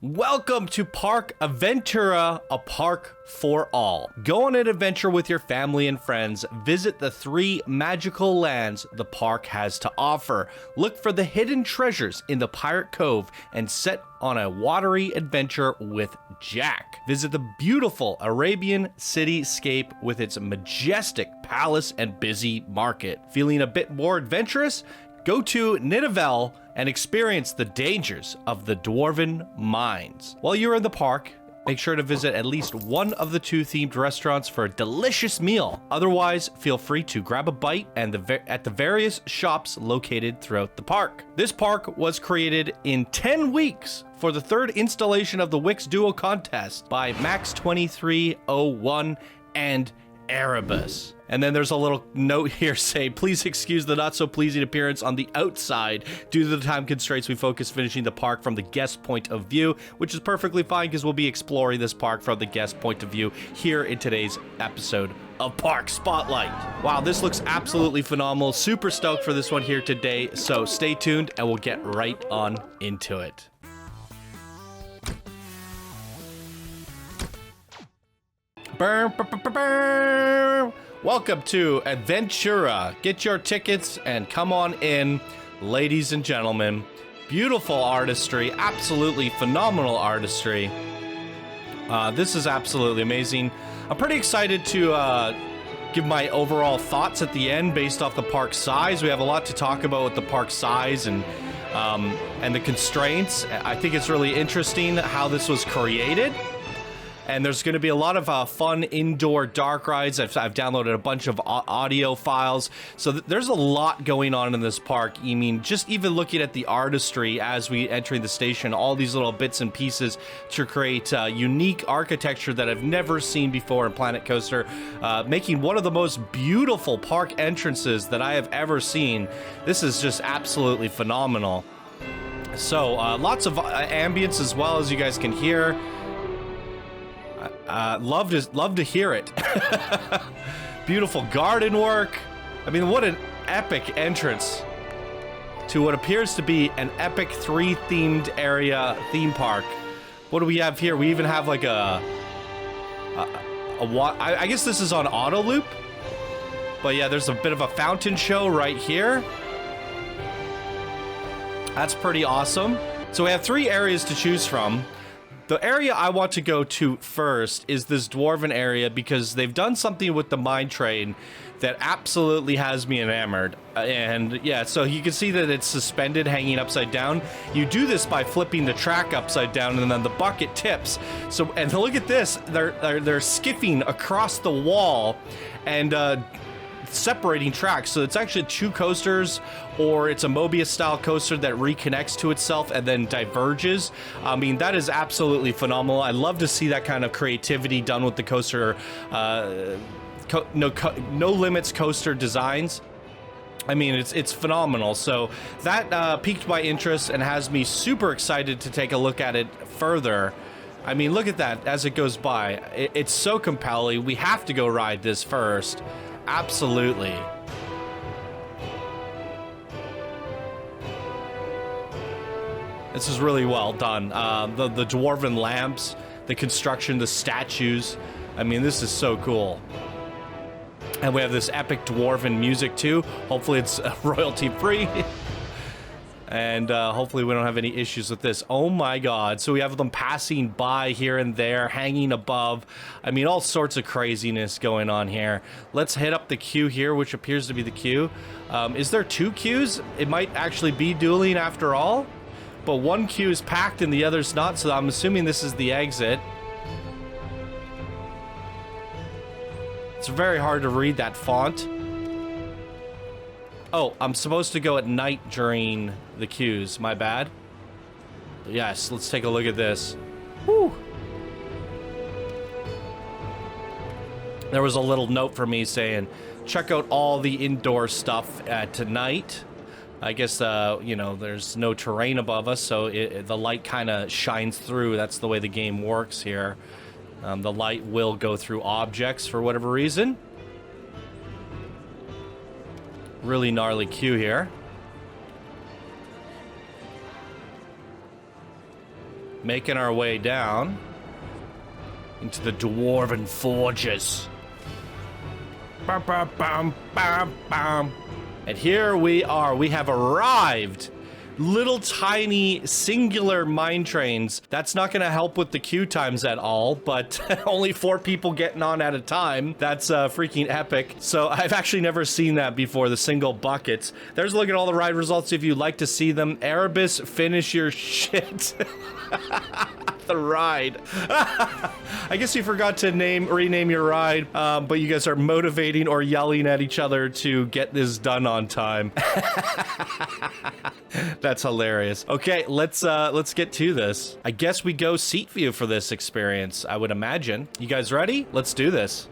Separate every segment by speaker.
Speaker 1: Welcome to Park Aventura, a park for all. Go on an adventure with your family and friends. Visit the 3 magical lands the park has to offer. Look for the hidden treasures in the Pirate Cove and set on a watery adventure with Jack. Visit the beautiful Arabian cityscape with its majestic palace and busy market. Feeling a bit more adventurous? Go to Nineveh and experience the dangers of the Dwarven mines. While you're in the park, make sure to visit at least one of the 2 themed restaurants for a delicious meal. Otherwise, feel free to grab a bite at the various shops located throughout the park. This park was created in 10 weeks for the 3rd installation of the Wix Duel contest by Max2301 and Arabus. And then there's a little note here saying, please excuse the not so pleasing appearance on the outside. Due to the time constraints, we focus finishing the park from the guest point of view, which is perfectly fine because we'll be exploring this park from the guest point of view here in today's episode of Park Spotlight. Wow, this looks absolutely phenomenal. Super stoked for this one here today. So stay tuned and we'll get right on into it. Welcome to Aventura. Get your tickets and come on in, ladies and gentlemen. Beautiful artistry, absolutely phenomenal artistry. This is absolutely amazing. I'm pretty excited to give my overall thoughts at the end based off the park size. We have a lot to talk about with the park size and the constraints. I think it's really interesting how this was created. And there's going to be a lot of fun indoor dark rides. I've downloaded a bunch of audio files. So there's a lot going on in this park. I mean, just even looking at the artistry as we entering the station, all these little bits and pieces to create unique architecture that I've never seen before in Planet Coaster, making one of the most beautiful park entrances that I have ever seen. This is just absolutely phenomenal. So lots of ambience as well, as you guys can hear. Love to hear it. Beautiful garden work. I mean, what an epic entrance to what appears to be an epic 3-themed area theme park. What do we have here? We even have like I guess this is on auto loop. But yeah, there's a bit of a fountain show right here. That's pretty awesome. So we have 3 areas to choose from. The area I want to go to first is this Dwarven area because they've done something with the mine train that absolutely has me enamored. And yeah, so you can see that it's suspended, hanging upside down. You do this by flipping the track upside down and then the bucket tips. So, and look at this, they're skiffing across the wall and separating tracks. So it's actually 2 coasters, or it's a Mobius style coaster that reconnects to itself and then diverges. I mean, that is absolutely phenomenal. I love to see that kind of creativity done with the coaster, no limits coaster designs. I mean, it's phenomenal. So that piqued my interest and has me super excited to take a look at it further. I mean, look at that as it goes by. It's so compelling. We have to go ride this first. Absolutely. This is really well done. The Dwarven lamps, the construction, the statues. I mean, this is so cool. And we have this epic Dwarven music too. Hopefully it's royalty free. And hopefully we don't have any issues with this. Oh my god. So we have them passing by here and there, hanging above. I mean, all sorts of craziness going on here. Let's hit up the queue here, which appears to be the queue. Is there 2 queues? It might actually be dueling after all. But one queue is packed and the other's not, so I'm assuming this is the exit. It's very hard to read that font. Oh, I'm supposed to go at night during the queues. My bad. Yes, let's take a look at this. Woo! There was a little note for me saying, check out all the indoor stuff tonight. I guess, you know, there's no terrain above us, so the light kind of shines through. That's the way the game works here. The light will go through objects for whatever reason. Really gnarly queue here. Making our way down into the Dwarven Forges. Bam, bam, bam, bam, bam. And here we are. We have arrived. Little tiny singular mine trains. That's not gonna help with the queue times at all, but only 4 people getting on at a time. That's freaking epic. So I've actually never seen that before, the single buckets. There's a look at all the ride results if you'd like to see them. Arabus, finish your shit. The ride. I guess you forgot to rename your ride, but you guys are motivating or yelling at each other to get this done on time. That's hilarious. Okay, let's get to this. I guess we go seat view for this experience, I would imagine. You guys ready? Let's do this.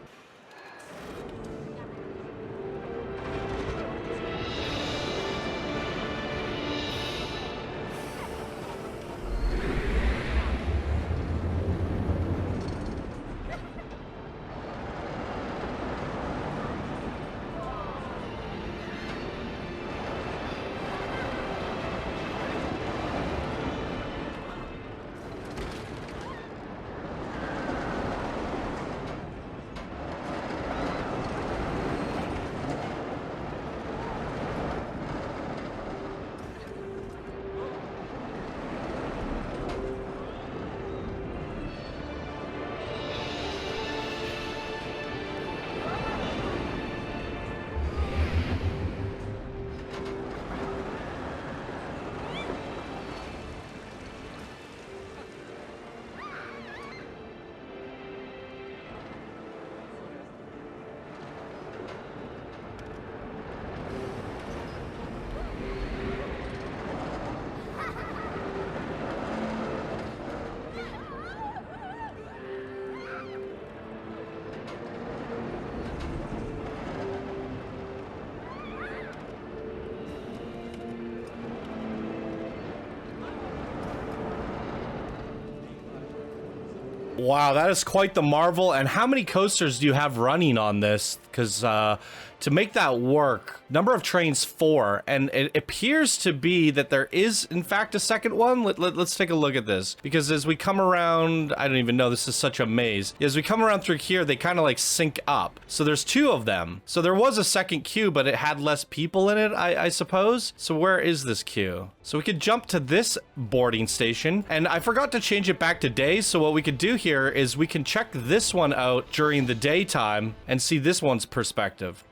Speaker 1: Wow, that is quite the marvel. And how many coasters do you have running on this? Because to make that work, number of trains 4, and it appears to be that there is in fact a second one. Let's take a look at this, because as we come around, I don't even know, this is such a maze. As we come around through here, they kind of like sync up. So there's 2 of them. So there was a second queue, but it had less people in it, I suppose. So where is this queue? So we could jump to this boarding station, and I forgot to change it back to day. So what we could do here is we can check this one out during the daytime and see this one's perspective.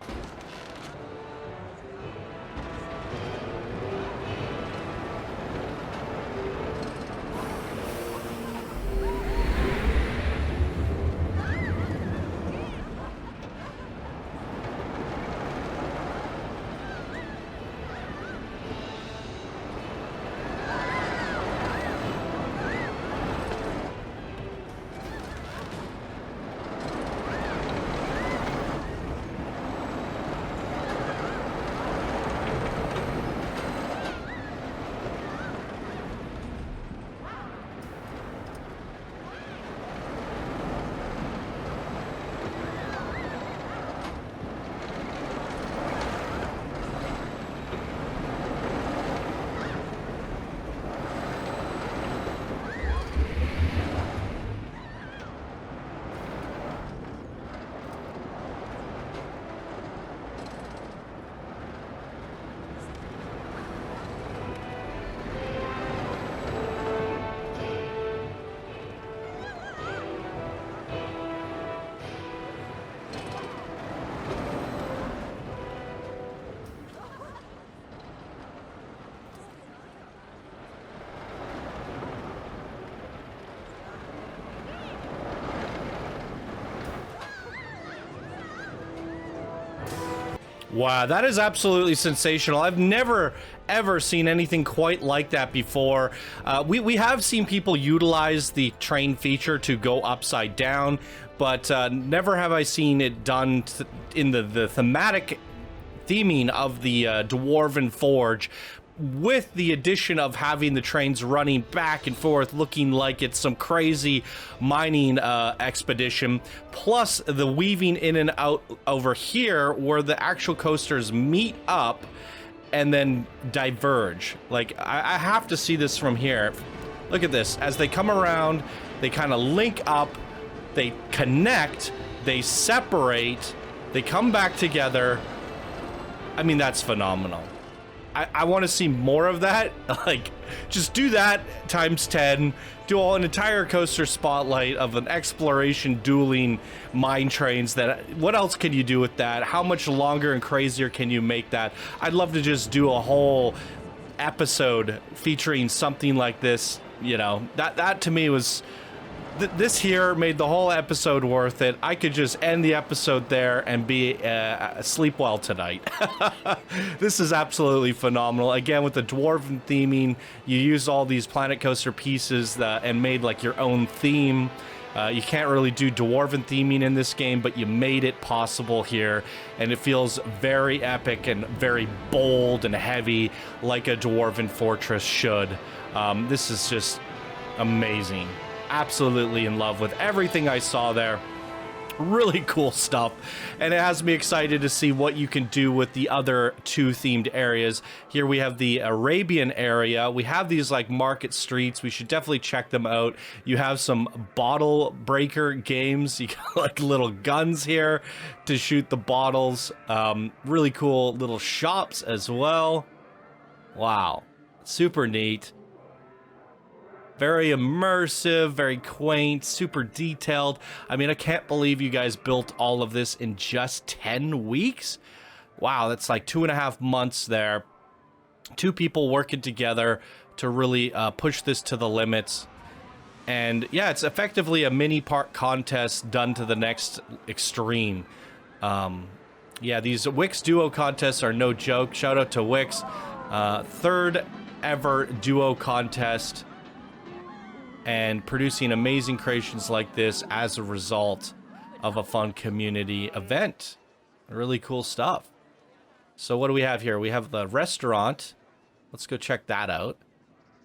Speaker 1: Wow, that is absolutely sensational. I've never ever seen anything quite like that before. We have seen people utilize the train feature to go upside down, but never have I seen it done in the thematic theming of the Dwarven Forge, with the addition of having the trains running back and forth, looking like it's some crazy mining expedition, plus the weaving in and out over here where the actual coasters meet up and then diverge. Like, I have to see this from here. Look at this. As they come around, they kind of link up, they connect, they separate, they come back together. I mean, that's phenomenal. I want to see more of that. Like, just do that times 10. Do an entire coaster spotlight of an exploration dueling mine trains. What else can you do with that? How much longer and crazier can you make that? I'd love to just do a whole episode featuring something like this. You know, that to me was... This here made the whole episode worth it. I could just end the episode there and be sleep well tonight. This is absolutely phenomenal. Again, with the dwarven theming, you use all these Planet Coaster pieces and made like your own theme. You can't really do dwarven theming in this game, but you made it possible here, and it feels very epic and very bold and heavy, like a dwarven fortress should. This is just amazing. Absolutely in love with everything I saw there. Really cool stuff, and it has me excited to see what you can do with the other two themed areas. Here we have the Arabian area. We have these like market streets. We should definitely check them out. You have some bottle breaker games. You got like little guns here to shoot the bottles. Really cool little shops as well. Wow, super neat. Very immersive, very quaint, super detailed. I mean, I can't believe you guys built all of this in just 10 weeks. Wow, that's like 2.5 months there. 2 people working together to really push this to the limits. And yeah, it's effectively a mini park contest done to the next extreme. Yeah, these Wix duo contests are no joke. Shout out to Wix. 3rd ever duo contest. And producing amazing creations like this as a result of a fun community event. Really cool stuff. So what do we have here? We have the restaurant. Let's go check that out.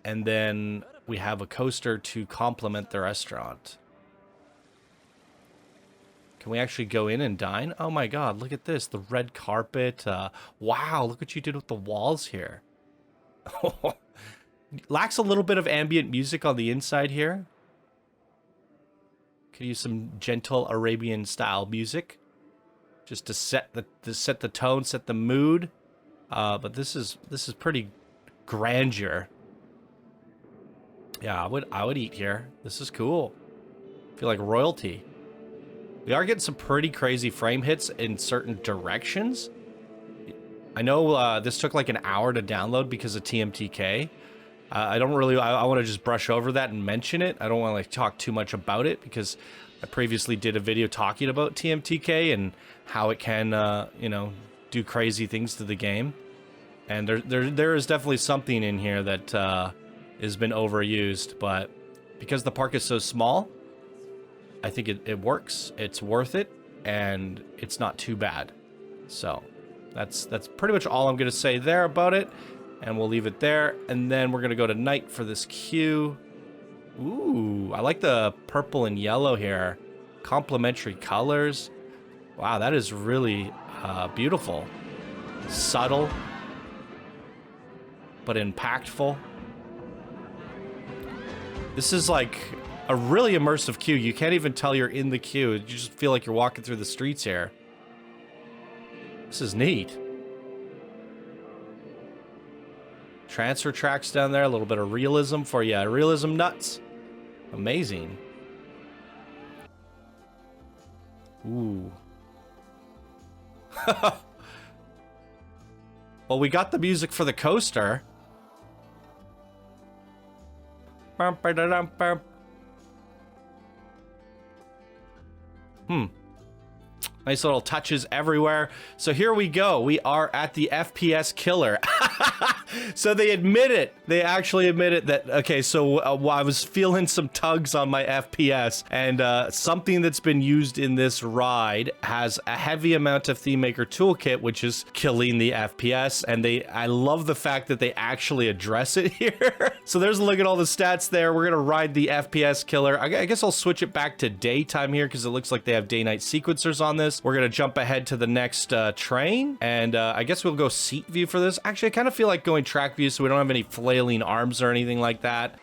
Speaker 1: And then we have a coaster to complement the restaurant. Can we actually go in and dine? Oh my god, look at this. The red carpet. Wow, look what you did with the walls here. Lacks a little bit of ambient music on the inside here. Could use some gentle Arabian style music, just to set the tone, set the mood. But this is pretty grandeur. Yeah, I would eat here. This is cool. I feel like royalty. We are getting some pretty crazy frame hits in certain directions. I know this took like an hour to download because of TMTK. I don't really, I want to just brush over that and mention it. I don't want to like talk too much about it because I previously did a video talking about TMTK and how it can, you know, do crazy things to the game. And there is definitely something in here that has been overused, but because the park is so small, I think it works. It's worth it, and it's not too bad. So that's pretty much all I'm going to say there about it. And we'll leave it there. And then we're going to go to night for this queue. Ooh, I like the purple and yellow here. Complementary colors. Wow, that is really beautiful. Subtle, but impactful. This is like a really immersive queue. You can't even tell you're in the queue. You just feel like you're walking through the streets here. This is neat. Transfer tracks down there, a little bit of realism for you. Realism nuts. Amazing. Ooh. Well, we got the music for the coaster. Nice little touches everywhere. So here we go. We are at the FPS Killer. So they admit it. They actually admit it that, okay, so I was feeling some tugs on my FPS, and something that's been used in this ride has a heavy amount of ThemeMaker Toolkit, which is killing the FPS, and I love the fact that they actually address it here. So there's a look at all the stats there. We're gonna ride the FPS Killer. I guess I'll switch it back to daytime here because it looks like they have day-night sequencers on this. We're gonna jump ahead to the next train, and I guess we'll go seat view for this. Actually, I kind of feel like going track view so we don't have any flailing arms or anything like that.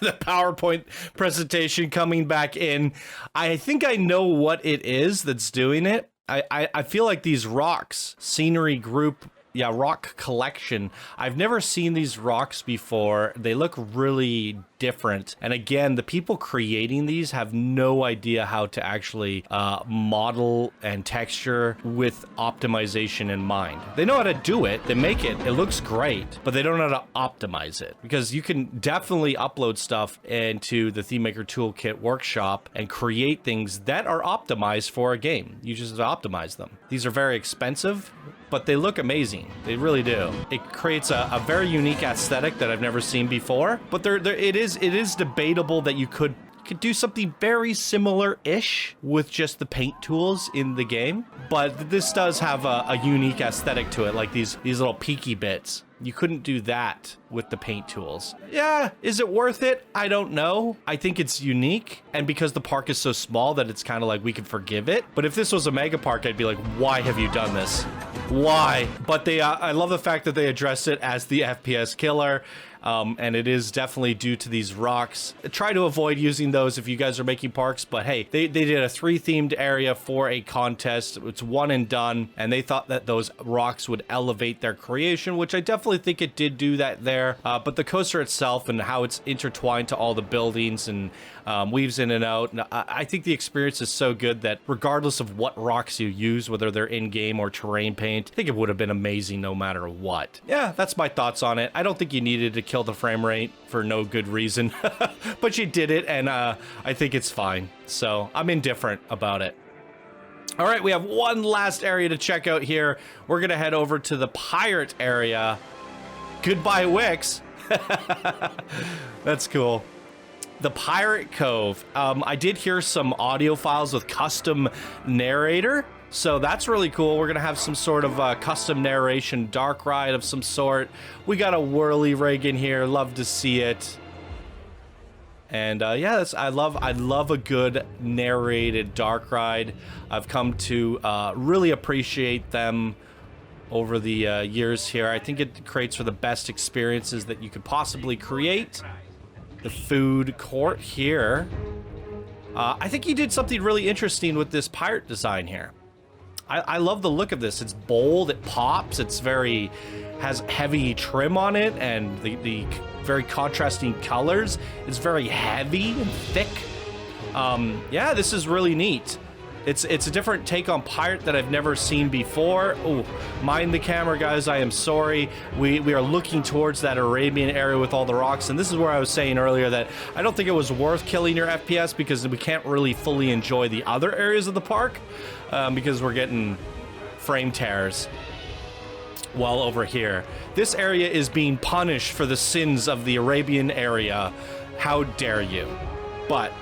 Speaker 1: The PowerPoint presentation coming back in. I think I know what it is that's doing it. I feel like these rocks, scenery group, yeah, rock collection. I've never seen these rocks before. They look really different. And again, the people creating these have no idea how to actually model and texture with optimization in mind. They know how to do it. They make it. It looks great, but they don't know how to optimize it, because you can definitely upload stuff into the ThemeMaker Toolkit workshop and create things that are optimized for a game. You just have to optimize them. These are very expensive, but they look amazing. They really do. It creates a very unique aesthetic that I've never seen before, but it is debatable that you could do something very similar-ish with just the paint tools in the game, but this does have a unique aesthetic to it, like these little peaky bits. You couldn't do that with the paint tools. Yeah, is it worth it? I don't know. I think it's unique, and because the park is so small that it's kind of like we can forgive it. But if this was a mega park, I'd be like, why have you done this? Why? But I love the fact that they addressed it as the FPS killer. And it is definitely due to these rocks. Try to avoid using those if you guys are making parks, but hey, they did a 3-themed area for a contest. It's one and done, and they thought that those rocks would elevate their creation, which I definitely think it did do that there. But the coaster itself and how it's intertwined to all the buildings and weaves in and out, and I think the experience is so good that regardless of what rocks you use, whether they're in-game or terrain paint, I think it would have been amazing no matter what. Yeah, that's my thoughts on it. I don't think you needed to kill the frame rate for no good reason, but you did it, and I think it's fine. So I'm indifferent about it. All right, we have one last area to check out here. We're gonna head over to the pirate area. Goodbye, Wix. That's cool. The Pirate Cove. I did hear some audio files with custom narrator, so that's really cool. We're gonna have some sort of custom narration dark ride of some sort. We got a whirly rig in here. Love to see it. And yeah, I love a good narrated dark ride. I've come to really appreciate them over the years here. I think it creates for the best experiences that you could possibly create. The food court here. I think he did something really interesting with this pirate design here. I love the look of this. It's bold, it pops, has heavy trim on it, and the very contrasting colors. It's very heavy and thick. Yeah, this is really neat. It's a different take on pirate that I've never seen before. Oh, mind the camera, guys. I am sorry. We are looking towards that Arabian area with all the rocks, and this is where I was saying earlier that I don't think it was worth killing your FPS because we can't really fully enjoy the other areas of the park because we're getting frame tears. While over here, this area is being punished for the sins of the Arabian area. How dare you? But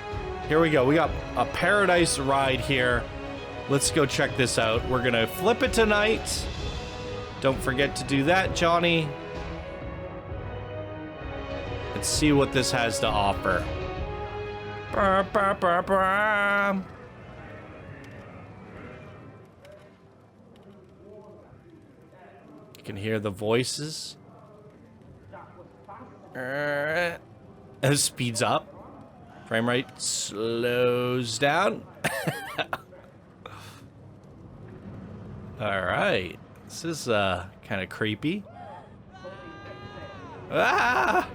Speaker 1: here we go. We got a paradise ride here. Let's go check this out. We're gonna flip it tonight. Don't forget to do that, Johnny. Let's see what this has to offer. Bah, bah, bah, bah. You can hear the voices. It speeds up. Frame rate slows down. All right, this is kind of creepy. Ah!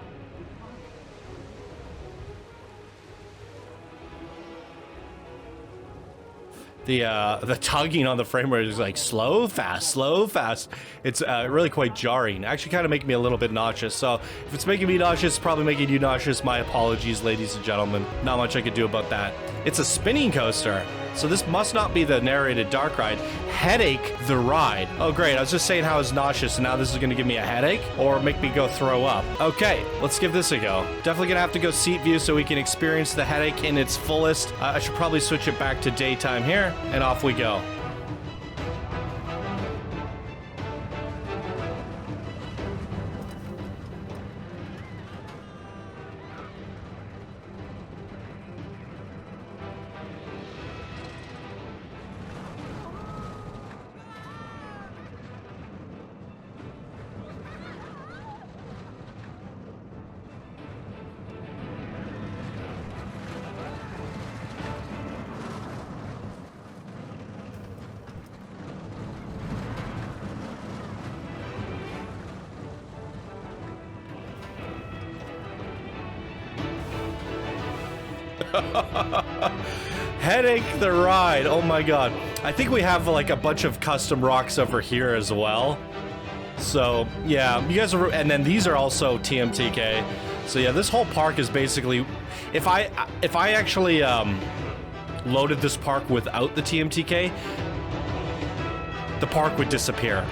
Speaker 1: The tugging on the frame rate is like slow, fast, slow, fast. It's really quite jarring. Actually kind of making me a little bit nauseous. So if it's making me nauseous, it's probably making you nauseous. My apologies, ladies and gentlemen. Not much I could do about that. It's a spinning coaster. So this must not be the narrated dark ride. Headache the ride. Oh, great. I was just saying how I was nauseous, and now this is going to give me a headache or make me go throw up. Okay, let's give this a go. Definitely going to have to go seat view so we can experience the headache in its fullest. I should probably switch it back to daytime here, and off we go. Headache the ride. Oh my god. I think we have like a bunch of custom rocks over here as well. So yeah, you guys are, and then these are also TMTK. So yeah, this whole park is basically, if I actually loaded this park without the TMTK, the park would disappear.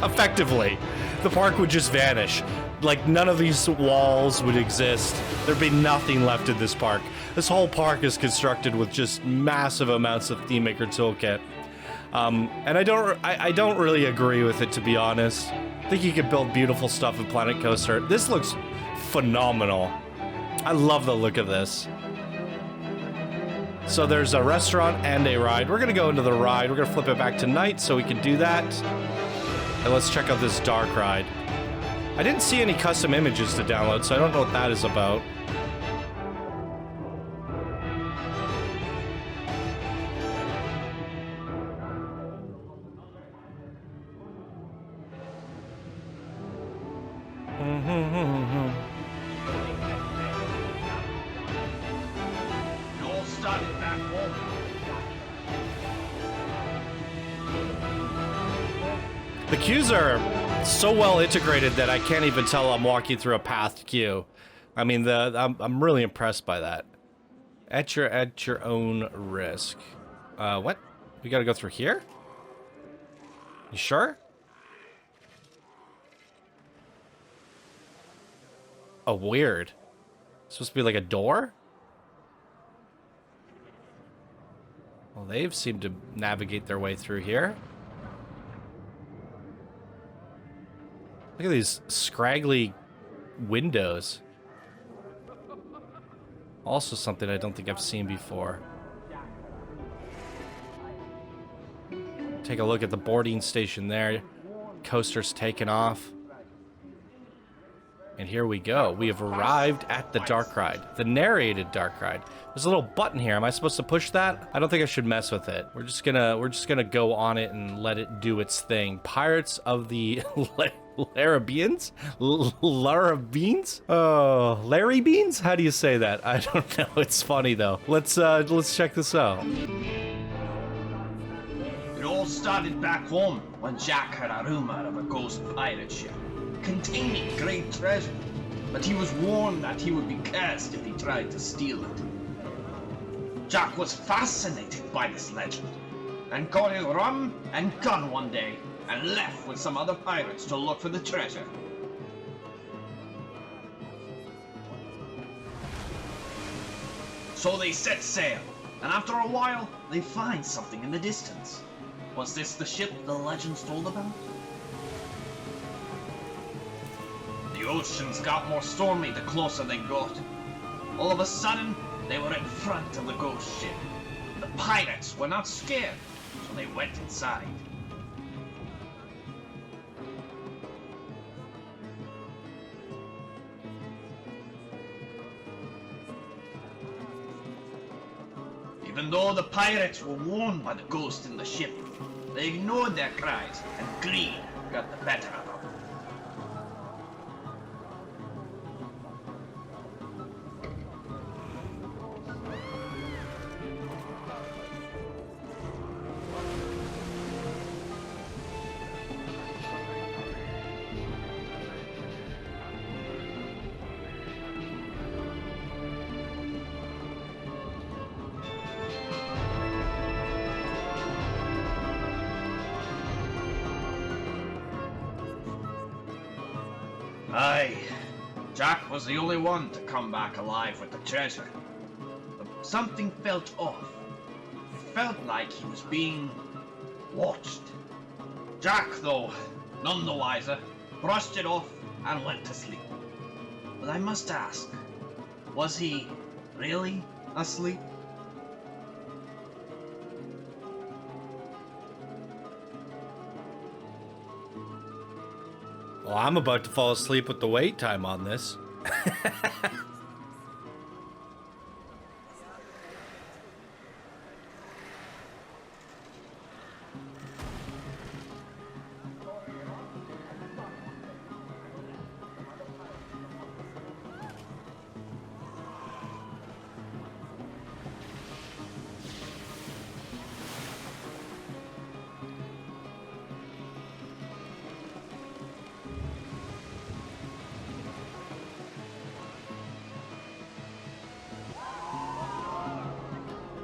Speaker 1: Effectively, the park would just vanish. Like, none of these walls would exist. There'd be nothing left in this park. This whole park is constructed with just massive amounts of ThemeMaker Toolkit. And I don't really agree with it, to be honest. I think you could build beautiful stuff with Planet Coaster. This looks phenomenal. I love the look of this. So there's a restaurant and a ride. We're gonna go into the ride. We're gonna flip it back to night so we can do that. And let's check out this dark ride. I didn't see any custom images to download, so I don't know what that is about. The queues are so well integrated that I can't even tell I'm walking through a pathed queue. I mean, I'm really impressed by that. At your own risk. What? We gotta go through here? You sure? Oh, weird. Supposed to be like a door? Well, they've seemed to navigate their way through here. Look at these scraggly windows. Also something I don't think I've seen before. Take a look at the boarding station there. Coaster's taken off. And here we go. We have arrived at the dark ride. The narrated dark ride. There's a little button here. Am I supposed to push that? I don't think I should mess with it. We're just gonna go on it and let it do its thing. Pirates of the Laribeans? Laribeans? Oh, Laribeans? How do you say that? I don't know. It's funny though. Let's check this out.
Speaker 2: It all started back home when Jack heard a rumor of a ghost pirate ship containing great treasure, but he was warned that he would be cursed if he tried to steal it. Jack was fascinated by this legend and got his rum and gun one day and left with some other pirates to look for the treasure. So they set sail, and after a while, they find something in the distance. Was this the ship the legends told about? The oceans got more stormy the closer they got. All of a sudden, they were in front of the ghost ship. The pirates were not scared, so they went inside. Even though the pirates were warned by the ghost in the ship, they ignored their cries, and greed got the better of them. Aye, Jack was the only one to come back alive with the treasure. But something felt off. It felt like he was being watched. Jack, though, none the wiser, brushed it off and went to sleep. But I must ask, was he really asleep?
Speaker 1: Well, I'm about to fall asleep with the wait time on this.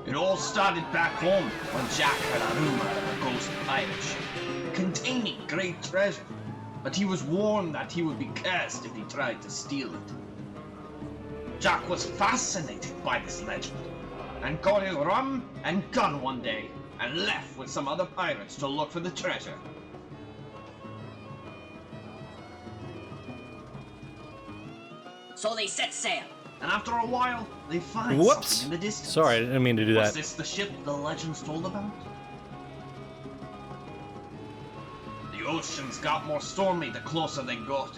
Speaker 2: It all started back home when Jack had a room out of a ghost pirate ship containing great treasure, but he was warned that he would be cursed if he tried to steal it. Jack was fascinated by this legend and got his rum and gun one day and left with some other pirates to look for the treasure.
Speaker 3: So they set sail.
Speaker 2: And after a while, they find
Speaker 1: Whoops.
Speaker 2: something in the distance.
Speaker 1: Sorry, I didn't mean to do
Speaker 2: Was
Speaker 1: that.
Speaker 2: this the ship the legends told about? The oceans got more stormy the closer they got.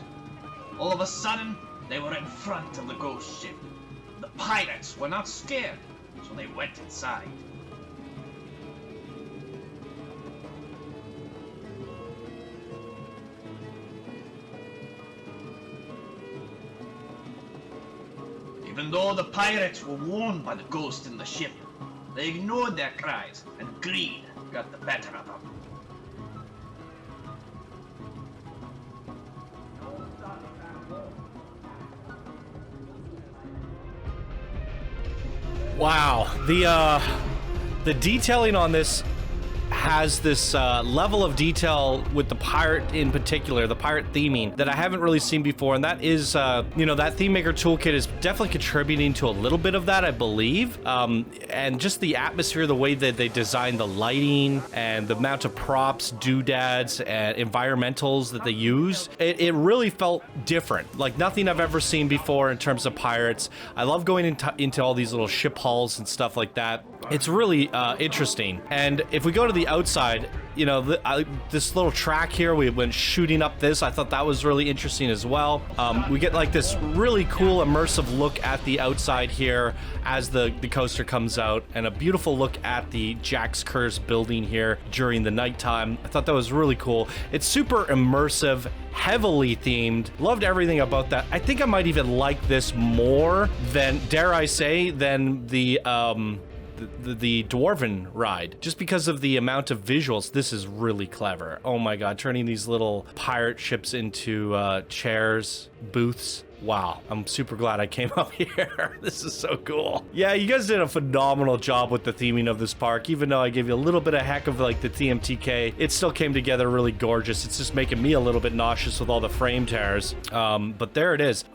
Speaker 2: All of a sudden, they were in front of the ghost ship. The pirates were not scared, so they went inside. Even though the pirates were warned by the ghost in the ship, they ignored their cries and greed got the better of them.
Speaker 1: Wow, the detailing on this has this level of detail with the pirate in particular, the pirate theming, that I haven't really seen before, and that is, you know, that Theme Maker toolkit is definitely contributing to a little bit of that, I believe, and just the atmosphere, the way that they designed the lighting and the amount of props, doodads, and environmentals that they used, it really felt different, like nothing I've ever seen before in terms of pirates. I love going into all these little ship halls and stuff like that. It's really interesting. And if we go to the outside, you know, this little track here, we went shooting up this. I thought that was really interesting as well. We get like this really cool immersive look at the outside here as the coaster comes out, and a beautiful look at the Jack's Curse building here during the nighttime. I thought that was really cool. It's super immersive, heavily themed. Loved everything about that. I think I might even like this more than, dare I say, than the Dwarven ride, just because of the amount of visuals. This is really clever. Oh my god, turning these little pirate ships into chairs, booths. Wow, I'm super glad I came up here. This is so cool. Yeah, you guys did a phenomenal job with the theming of this park. Even though I gave you a little bit of heck of like the TMTK, it still came together really gorgeous. It's just making me a little bit nauseous with all the frame tears. But there it is.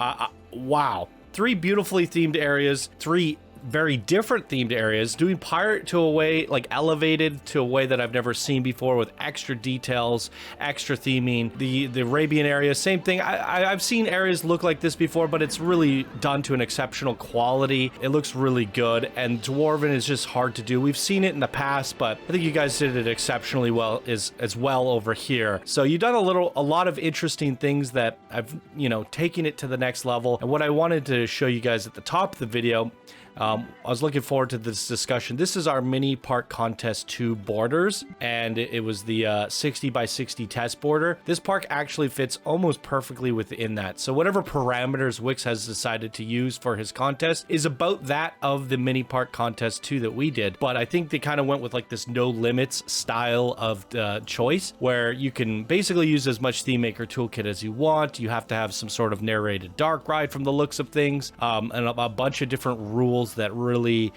Speaker 1: Wow. 3 beautifully themed areas, 3 very different themed areas, doing pirate to a way, like elevated to a way that I've never seen before, with extra details, extra theming. The Arabian area, same thing. I've seen areas look like this before, but it's really done to an exceptional quality. It looks really good, and Dwarven is just hard to do. We've seen it in the past, but I think you guys did it exceptionally well as well over here. So you've done a lot of interesting things that I've, you know, taken it to the next level. And what I wanted to show you guys at the top of the video, I was looking forward to this discussion. This is our mini park contest 2 borders, and it was the 60 by 60 test border. This park actually fits almost perfectly within that. So whatever parameters Wix has decided to use for his contest is about that of the mini park contest 2 that we did. But I think they kind of went with like this no limits style of choice, where you can basically use as much Theme Maker toolkit as you want. You have to have some sort of narrated dark ride from the looks of things, and a bunch of different rules that really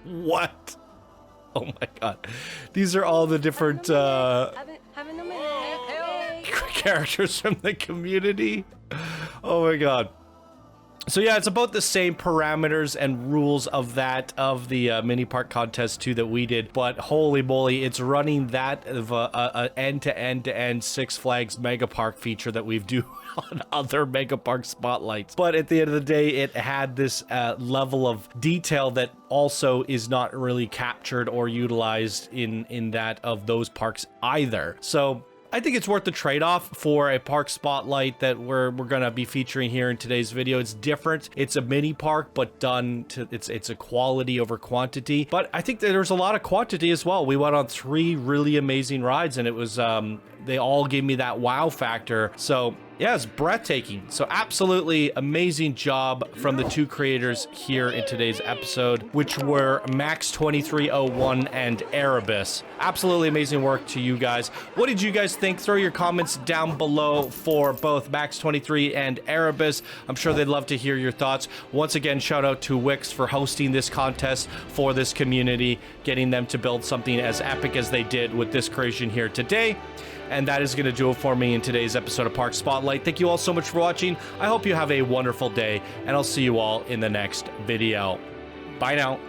Speaker 1: what? Oh my god. These are all the different characters from the community. Oh my god. So yeah, it's about the same parameters and rules of the mini park contest 2 that we did, but holy moly, it's running that of a end-to-end Six Flags Mega Park feature that we've do on other Mega Park spotlights. But at the end of the day, it had this level of detail that also is not really captured or utilized in that of those parks either. So I think it's worth the trade-off for a park spotlight that we're gonna be featuring here in today's video. It's different. It's a mini park, but done to it's a quality over quantity. But I think that there's a lot of quantity as well. We went on 3 really amazing rides, and it was they all gave me that wow factor. So yeah, it's breathtaking. So absolutely amazing job from the 2 creators here in today's episode, which were Max2301 and Arabus. Absolutely amazing work to you guys. What did you guys think? Throw your comments down below for both Max23 and Arabus. I'm sure they'd love to hear your thoughts. Once again, shout out to Wix for hosting this contest for this community, getting them to build something as epic as they did with this creation here today. And that is going to do it for me in today's episode of Park Spotlight. Thank you all so much for watching. I hope you have a wonderful day, and I'll see you all in the next video. Bye now.